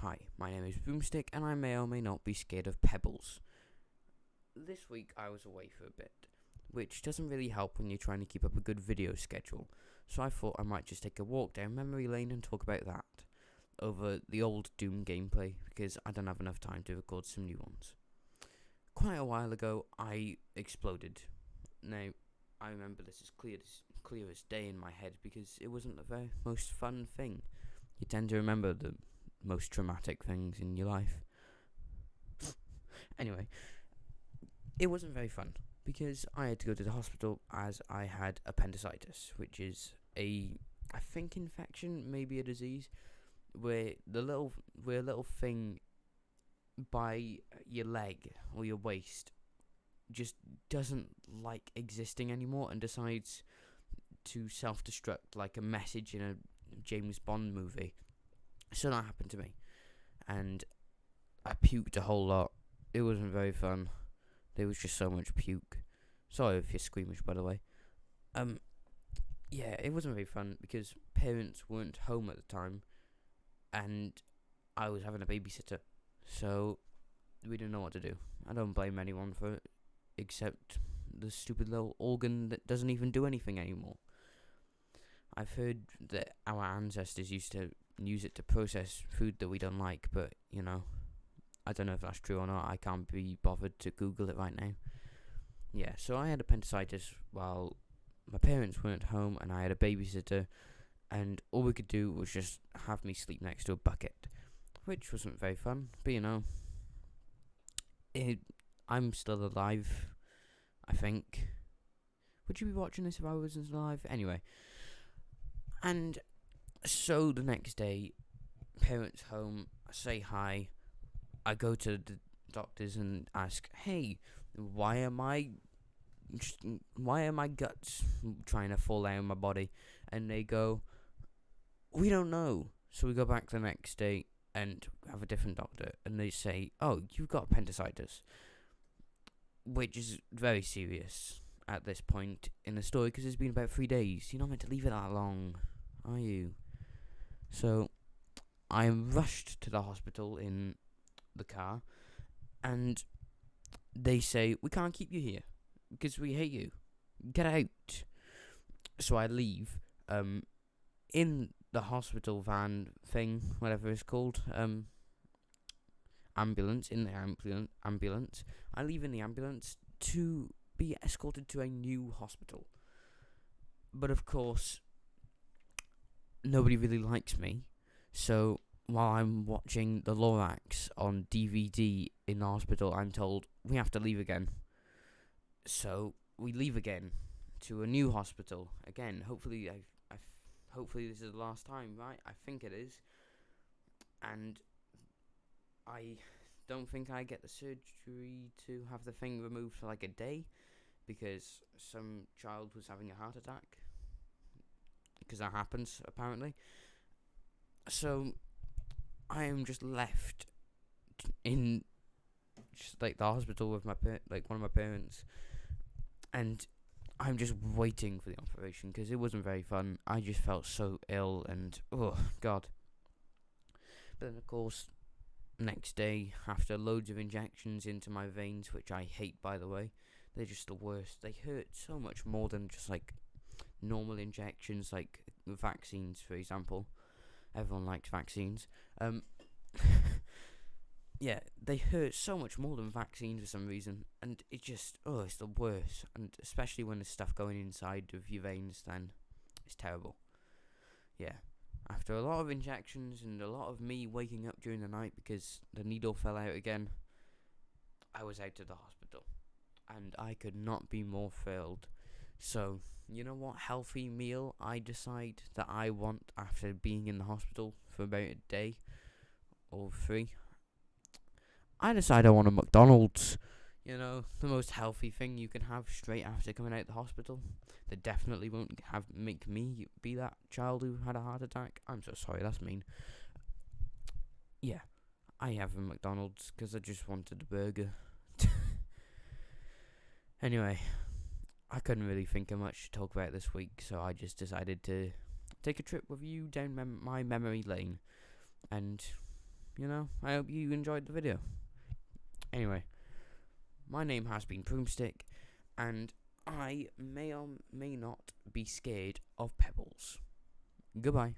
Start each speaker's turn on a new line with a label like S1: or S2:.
S1: Hi, my name is Boomstick, and I may or may not be scared of pebbles. This week I was away for a bit, which doesn't really help when you're trying to keep up a good video schedule, so I thought I might just take a walk down memory lane and talk about that, over the old Doom gameplay, because I don't have enough time to record some new ones. Quite a while ago, I exploded. Now, I remember this as clear as day in my head, because it wasn't the very most fun thing. You tend to remember the most traumatic things in your life. Anyway, it wasn't very fun because I had to go to the hospital as I had appendicitis, which is I think infection, maybe a disease, where a little thing by your leg or your waist just doesn't like existing anymore and decides to self-destruct like a message in a James Bond movie. So that happened to me, and I puked a whole lot. It wasn't very fun. There was just so much puke. Sorry if you're squeamish, by the way. Yeah, it wasn't very fun because parents weren't home at the time, and I was having a babysitter, so we didn't know what to do. I don't blame anyone for it, except the stupid little organ that doesn't even do anything anymore. I've heard that our ancestors used to use it to process food that we don't like, but, I don't know if that's true or not. I can't be bothered to Google it right now. Yeah, so I had appendicitis while my parents weren't home, and I had a babysitter, and all we could do was just have me sleep next to a bucket, which wasn't very fun, but I'm still alive, I think. Would you be watching this if I wasn't alive? Anyway. And so the next day, parents home, I say hi, I go to the doctors and ask, hey, why are my guts trying to fall out of my body? And they go, we don't know. So we go back the next day and have a different doctor, and they say, oh, you've got appendicitis, which is very serious at this point in the story because it's been about 3 days. You're not meant to leave it that long, are you? So I rushed to the hospital in the car, and they say, we can't keep you here because we hate you. Get out. So I leave in the hospital van thing, whatever it's called, ambulance, in the ambulance. I leave in the ambulance to be escorted to a new hospital. But of course, nobody really likes me, so while I'm watching the Lorax on DVD in the hospital, I'm told we have to leave again. So we leave again to a new hospital again. Hopefully, hopefully this is the last time, right? I think it is. And I don't think I get the surgery to have the thing removed for like a day because some child was having a heart attack. Because that happens, apparently. So I am just left in just like the hospital with my one of my parents, and I'm just waiting for the operation because it wasn't very fun. I just felt so ill, and oh god. But then of course, next day, after loads of injections into my veins, which I hate, by the way, they're just the worst. They hurt so much more than just like normal injections, like vaccines, for example. Everyone likes vaccines. Yeah, they hurt so much more than vaccines for some reason, and it's the worst. And especially when there's stuff going inside of your veins, then it's terrible. Yeah, after a lot of injections and a lot of me waking up during the night because the needle fell out again, I was out of the hospital, and I could not be more thrilled. So, you know what healthy meal I decide that I want after being in the hospital for about a day or 3? I decide I want a McDonald's. The most healthy thing you can have straight after coming out of the hospital. That definitely won't make me be that child who had a heart attack. I'm so sorry, that's mean. Yeah, I have a McDonald's because I just wanted a burger. Anyway, I couldn't really think of much to talk about this week, so I just decided to take a trip with you down my memory lane. And I hope you enjoyed the video. Anyway, my name has been Broomstick, and I may or may not be scared of pebbles. Goodbye.